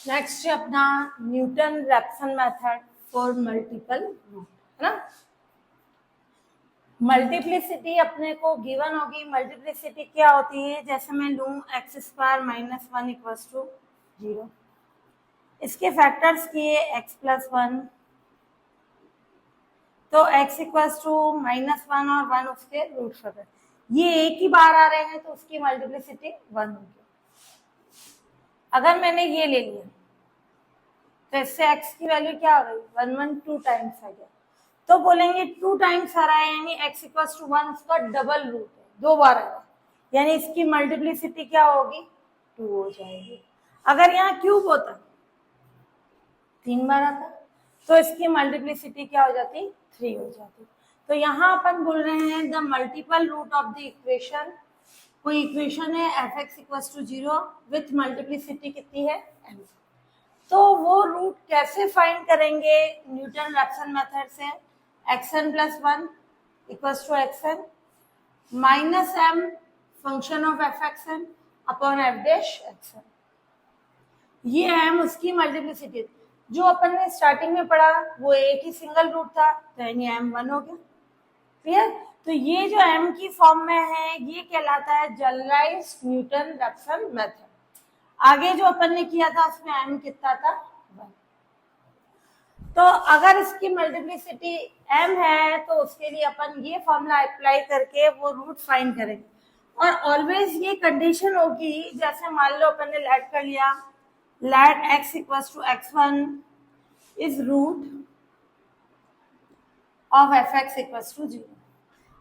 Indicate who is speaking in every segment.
Speaker 1: Next है अपना Newton Raphson method for multiple root, है ना। मल्टीप्लिसिटी अपने को गिवन होगी। मल्टीप्लिसिटी क्या होती है, जैसे मैं लूं x square minus one equals to 0, इसके फैक्टर्स किए एक्स प्लस वन, तो x equals to minus one और वन उसके रूट फैक्टर, ये एक ही बार आ रहे हैं तो उसकी मल्टीप्लिसिटी वन होगी। अगर मैंने ये ले लिया तो इससे x की वैल्यू क्या हो गई, वन वन टू टाइम्स आ गया, तो बोलेंगे टू टाइम्स आ रहा है यानी x इक्वल्स टू वन, उसका डबल रूट है, दो बार आएगा, यानी इसकी मल्टीप्लिसिटी क्या होगी, टू हो जाएगी। अगर यहाँ क्यूब होता तीन बार आता तो इसकी मल्टीप्लिसिटी क्या हो जाती, थ्री हो जाती। तो यहाँ अपन बोल रहे हैं the multiple root of the equation, कोई इक्वेशन है f x equals to zero with multiplicity कितनी है m, तो वो रूट कैसे फाइंड करेंगे, न्यूटन रैप्सन मेथड से, xn plus one equals to xn minus m function of f x n upon f dash x n, ये m उसकी मल्टीप्लिसिटी जो अपन ने स्टार्टिंग में पढ़ा वो एक ही सिंगल रूट था, तो यानी m वन हो गया। क्लियर, तो ये जो m की फॉर्म में है ये कहलाता है जनरलाइज्ड न्यूटन रैप्सन मेथड। आगे जो अपन ने किया था उसमें m कितना था, वन। तो अगर इसकी मल्टीप्लिसिटी m है तो उसके लिए अपन ये फॉर्मूला अप्लाई करके वो रूट फाइंड करेंगे। और ऑलवेज ये कंडीशन होगी, जैसे मान लो अपन ने लेट कर लिया, let x equals to x1 is root of f x equals to zero.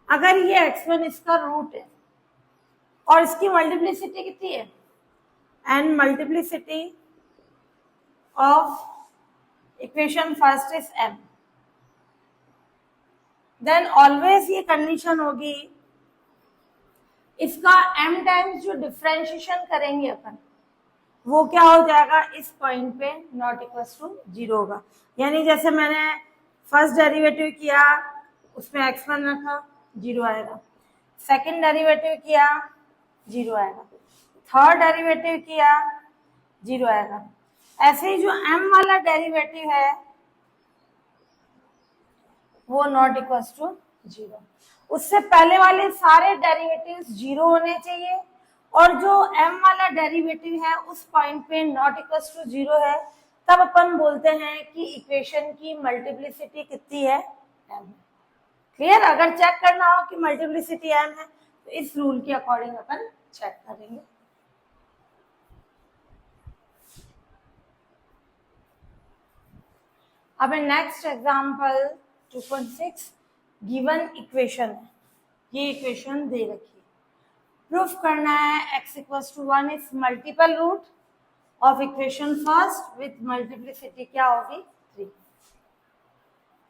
Speaker 1: अगर ये x1 इसका रूट है और इसकी मल्टीप्लिसिटी कितनी है, and multiplicity of equation first is m, then always ये कंडीशन होगी इसका m टाइम्स जो डिफरेंशिएशन करेंगे अपन वो क्या हो जाएगा, इस पॉइंट पे नॉट इक्वल्स टू जीरो होगा। यानी जैसे मैंने फर्स्ट डेरिवेटिव किया उसमें x1 रखा, जीरो आएगा, सेकंड डेरिवेटिव किया जीरो आएगा, थर्ड डेरिवेटिव किया जीरो आएगा। ऐसे ही जो m वाला डेरिवेटिव है वो नॉट इक्वल्स टू जीरो, उससे पहले वाले सारे डेरिवेटिव्स जीरो होने चाहिए, और जो m वाला डेरिवेटिव है उस पॉइंट पे नॉट इक्वल्स टू जीरो है, तब अपन बोलते हैं कि इक्वेशन की मल्टीप्लिसिटी कितनी है, m। क्लियर, अगर चेक करना हो कि मल्टीप्लिसिटी m है तो इस रूल के अकॉर्डिंग अपन चेक करेंगे। अब नेक्स्ट एग्जांपल 2.6 गिवन इक्वेशन है, ये इक्वेशन दे रखी है, प्रूफ करना है x equals to one is multiple root of equation first with multiplicity क्या होगी, थ्री।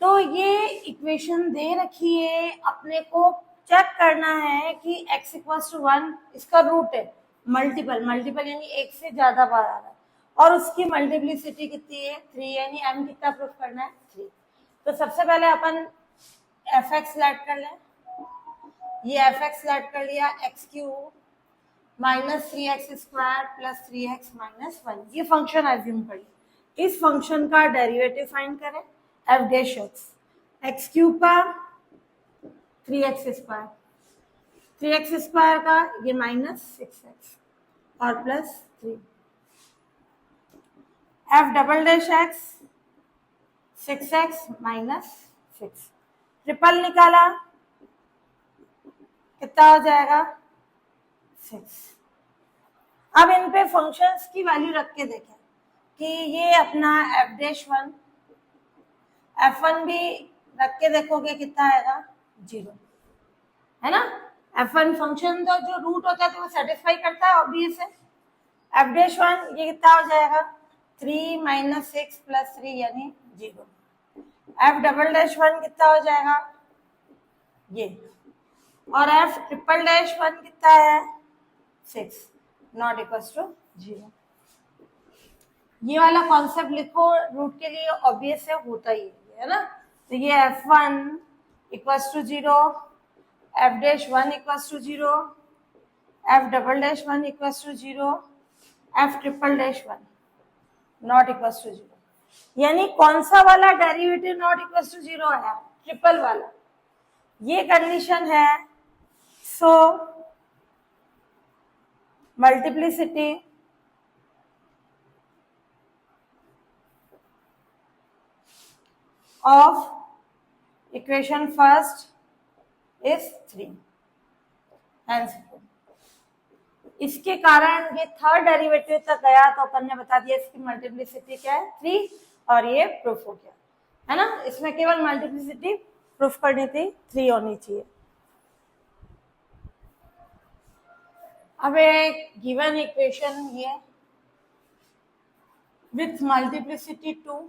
Speaker 1: तो ये इक्वेशन दे रखी है, अपने को चेक करना है कि x इक्वल्स टू वन इसका रूट है, मल्टीपल, मल्टीपल यानी एक से ज्यादा बार आ रहा है, और उसकी मल्टीप्लिसिटी कितनी है, थ्री, यानी m कितना प्रूफ करना है, थ्री। तो सबसे पहले अपन एफ एक्स लेट कर लें, ये एफ एक्स लेट कर लिया, X cube minus three X square plus three X minus one, ये फंक्शन एज्यूम कर लिया। इस फंक्शन का डेरिवेटिव फाइंड करें, F dash X, X cube का three X square, three X square का ये माइनस सिक्स एक्स और plus three, F double dash X six X minus six, triple निकाला कितना हो जाएगा, सिक्स। अब इन पे फंक्शंस की वैल्यू रख के देखें कि ये अपना F dash one, F one भी रख के देखोगे कितना आएगा, जीरो, है ना। एफ वन फंक्शन तो जो रूट होता है तो वो सेटिस्फाई करता है ऑब्वियस है। एफ डैश वन ये कितना हो जाएगा, three minus six plus three यानी zero. F double dash one कितना हो जाएगा, ये, और एफ ट्रिपल डैश वन कितना है, six, not equals to zero. ये वाला कॉन्सेप्ट लिखो, रूट के लिए ऑब्वियस है, होता ही है ना। तो ये F one equals to zero, F dash one equals to zero, F double dash one equals to zero, F triple dash one, not equal to zero, यानी कौन सा वाला derivative not equal to zero है, triple वाला, ये condition है। So multiplicity of equation first is 3। इसके कारण ये थर्ड डेरिवेटिव तक गया तो अपन ने बता दिया इसकी मल्टीप्लिसिटी क्या है, 3, और ये प्रूफ हो गया, है ना। इसमें केवल मल्टीप्लिसिटी प्रूफ करनी थी, 3 होनी चाहिए। अब एक गिवन इक्वेशन ये with multiplicity 2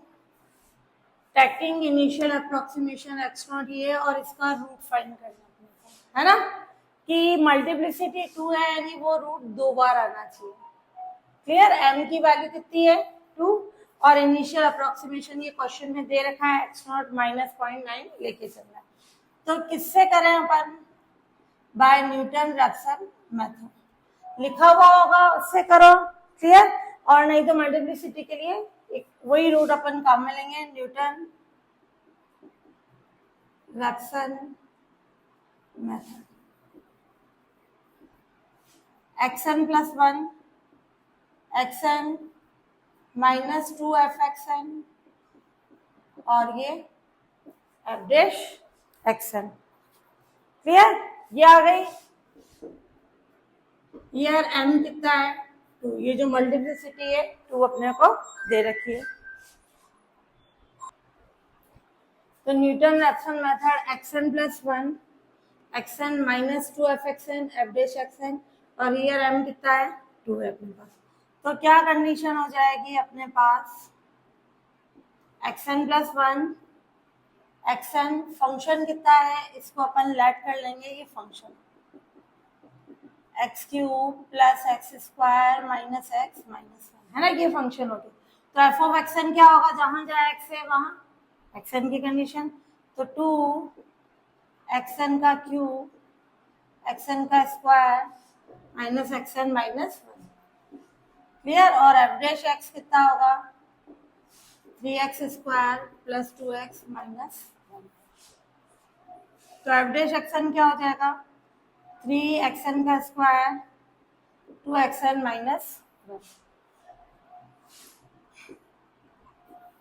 Speaker 1: taking initial approximation x0 ये, और इसका रूट फाइंड करना है ना, कि मल्टीप्लिसिटी 2 है यानी वो रूट 2 बार आना चाहिए। क्लियर, m की वैल्यू कितनी है 2, और इनिशियल अप्रोक्सीमेशन ये क्वेश्चन में दे रखा है x0 माइनस 0.9 लेके चलना है। तो किससे करें अपन, बाय न्यूटन रैप्सन मेथड, लिखा हुआ होगा उससे करो। क्लियर, और नहीं तो मल्टीप्लिसिटी के लिए एक वही रूट अपन काम में लेंगे, Newton Raphson method. xn plus 1 xn minus 2 fxn और ये f डैश xn। क्लियर, ये आ गई। यार m कितना है 2, ये जो मल्टीप्लिसिटी है 2 अपने को दे रखी है। तो Newton Raphson method xn plus 1 xn minus 2 fxn f dash xn, और ये m कितना है 2 है अपने पास। तो क्या कंडीशन हो जाएगी अपने पास, xn प्लस 1 xn फंक्शन कितना है, इसको अपन लेट कर लेंगे, ये function x cube plus x square minus x minus 1 है ना, ये फंक्शन हो गया। तो एफ ऑफ एक्सएन क्या होगा, जहां जाए एक्स है वहां एक्सएन की कंडीशन, तो 2 एक्सएन का क्यूब एक्सएन का square minus X N minus 1। Clear, और एफ डैश एक्स कितना होगा 3x square plus 2x minus 1। तो एफ डैश एक्सएन क्या हो जाएगा 3xn का square 2xn minus 1,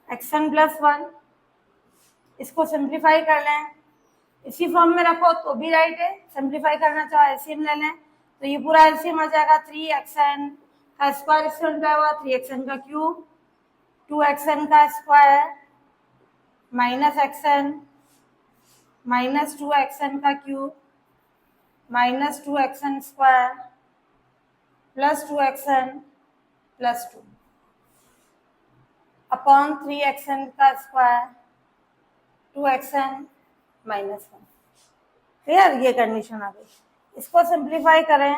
Speaker 1: xn plus 1, इसको सिंप्लीफाई कर लें, इसी फॉर्म में रखो तो भी राइट है, सिंप्लीफाई करना चाहो एलसीएम ले लें, तो ये पूरा एलसीएम आ जाएगा 3xn का स्क्वायर, इससे उल्टा हुआ 3xn का क्यूब 2xn का square minus xn minus 2xn का cube minus 2xn square plus 2xn plus 2 upon 3xn का स्क्वायर 2xn माइनस 1। क्लियर, ये कंडीशन आ गई। इसको सिंप्लीफाई करें,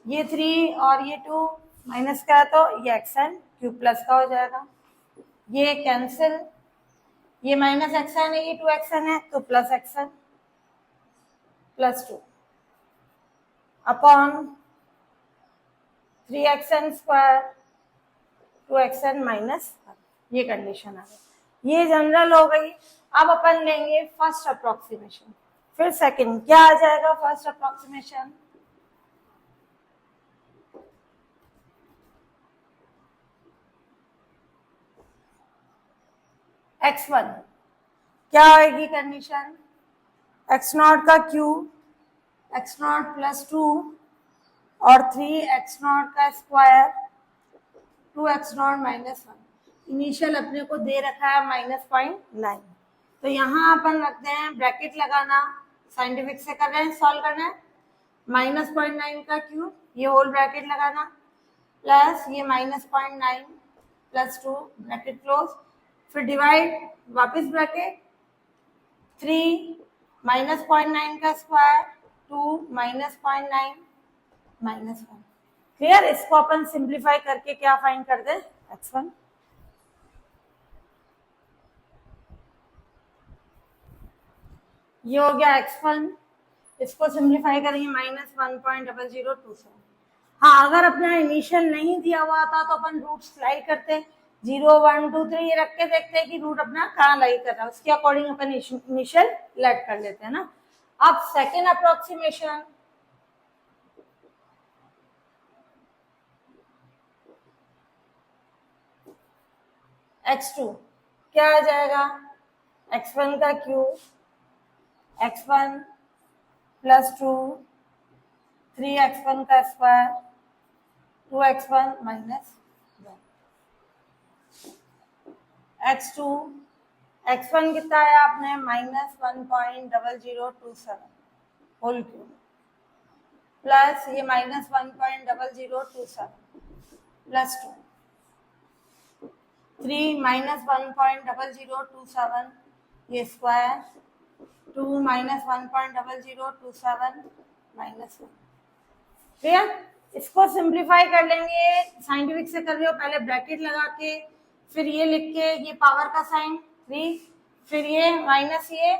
Speaker 1: ये 3 और ये 2 माइनस का, तो ये xn क्यूब प्लस का हो जाएगा, ये कैंसिल, ये माइनस xn है, ये 2xn है, तो plus xn plus 2 upon 3xn square 2xn minus 1, ये कंडीशन आ गई। ये जनरल हो गई। अब अपन लेंगे फर्स्ट अप्रोक्सीमेशन, फिर सेकंड, क्या आ जाएगा फर्स्ट अप्रोक्सीमेशन, x1 क्या आएगी कंडीशन, x0 का क्यूब x0 प्लस 2 और 3x0 का स्क्वायर 2x0 माइनस 1। इनिशियल अपने को दे रखा है माइनस 0.9, तो यहाँ अपन रखते हैं ब्रैकेट लगाना, साइंटिफिक से कर रहे हैं, सॉल्व करना है, माइनस 0.9 का क्यूब, ये होल ब्रैकेट लगाना, प्लस ये माइनस 0.9 प्लस 2 ब्रैकेट क्लोज, फिर डिवाइड वापस ब्रैकेट, 3 माइनस 0.9 का स्क्वायर 2 माइनस 0.9 माइनस 1। क्लियर, इसको अपन सिंप्लीफाई करके क्या फाइंड कर दे x1, ये हो गया x1, इसको सिंप्लीफाई करेंगे माइनस 1.0027। हाँ, अगर अपना इनिशियल नहीं दिया हुआ था तो अपन रूट स्लाइड करते, 0 1 2 3 ये रख के देखते हैं कि रूट अपना कहाँ लाई कर रहा है, उसके अकॉर्डिंग अपन इनिशियल लेट कर लेते हैं ना। अब सेकेंड अप्रोक्सीमेशन, x2 क्या आ जाएगा, x1 का क्यूब, x1 प्लस 2 3x1 का square 2x1 minus x2, x1 कितना है आपने माइनस 1.0027 होल क्यूब प्लस ये माइनस 1.0027 प्लस 2 3 माइनस 1.0027 ये स्क्वायर 2 माइनस 1.0027 माइनस 1। क्लियर? इसको सिंप्लीफाई कर लेंगे, साइंटिफिक से कर रहे हो, पहले ब्रैकेट लगा के फिर ये लिख के ये पावर का साइन 3, फिर ये माइनस ये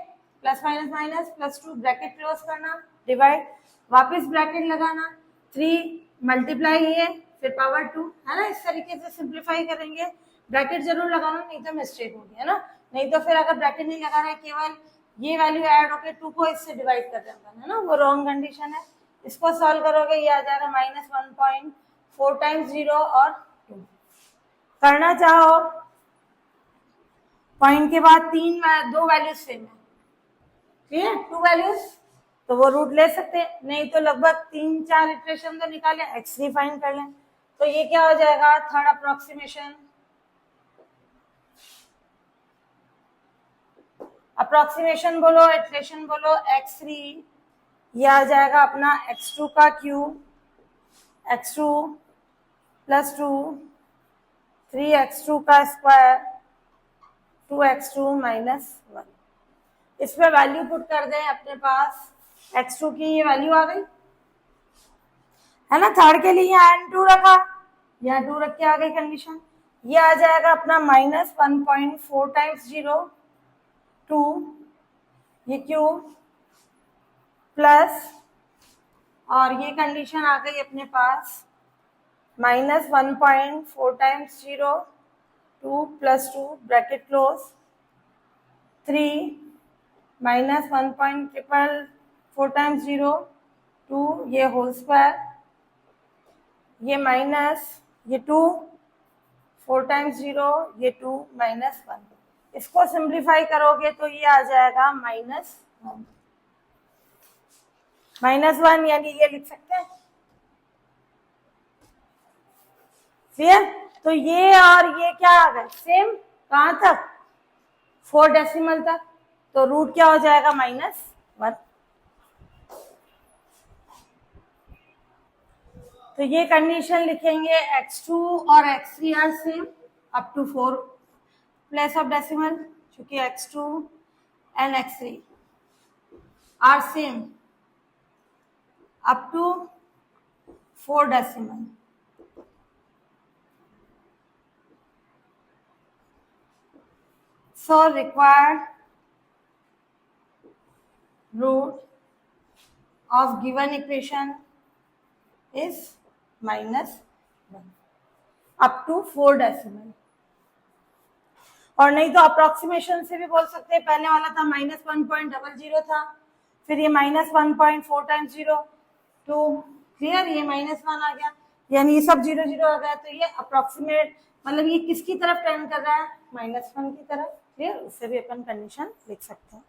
Speaker 1: plus minus minus plus 2 bracket close करना, डिवाइड, वापस ब्रैकेट लगाना, 3 मल्टीप्लाई ये फिर पावर 2, है ना। इस तरीके से सिंप्लीफाई करेंगे, ब्रैकेट जरूर लगाना नहीं तो मिस्टेक होगी, है ना। नहीं तो फिर अगर ब्रैकेट नहीं लगा रहे केवल ये वैल्यू ऐड होकर 2 को इससे डिवाइड कर देंगे, है ना, वो रॉन्ग कंडीशन है। इसको सॉल्व करोगे ये आ जाएगा माइनस 1.4 टाइम्स 0 और 2। करना चाहो पॉइंट के बाद 2 वैल्यूज सेम है, ठीक है, 2 वैल्यूज तो वो रूट ले सकते हैं, नहीं तो लगभग 3-4 इटरेशन तो निकाले, x3 फाइंड कर लें। तो ये क्या हो जाएगा, थर्ड अप्रोक्सीमेशन, अप्रोक्सीमेशन बोलो इटरेशन बोलो, x3 ये आ जाएगा अपना x2 का क्यूब, x2 प्लस 2 3x2 का स्क्वायर 2x2 माइनस 1। इसमें वैल्यू पुट कर दें अपने पास, x2 की ये वैल्यू आ गई, है ना। थर्ड के लिए यहाँ n2 रखा, यहाँ 2 रख के आ गई कंडीशन, ये आ जाएगा अपना माइनस 1.4 टाइम्स 0 2 ये क्यूब प्लस, और ये कंडीशन आ गई अपने पास minus 1.4 times 0 2 plus 2 bracket close 3 minus 1.4 times 0 2 ये होल स्क्वायर, ये माइनस ये 2 4 टाइम्स 0 ये 2 माइनस 1। इसको सिंप्लीफाई करोगे तो ये आ जाएगा माइनस 1, यानी ये लिख सकते हैं, क्लियर। तो ये और ये क्या आ गए सेम, कहां तक, 4 डेसिमल तक, तो रूट क्या हो जाएगा -1। तो ये कंडीशन लिखेंगे x2 और x3 are same up to 4 place of decimal, क्योंकि x2 and x3 are same up to 4 decimal. So required root of given equation is -1 up to 4 decimal. और नहीं तो अप्रोक्सीमेशन से भी बोल सकते हैं, पहले वाला था -1.00 था, फिर ये -1.4 टाइम्स 0 तो क्लियर, ये -1 आ गया, यानी ये सब 0 0 आ गया, तो ये अप्रोक्सीमेट मतलब ये किसकी तरफ टेंड कर रहा है, -1 की तरफ, क्लियर। उससे भी अपन कंडीशन लिख सकते हैं।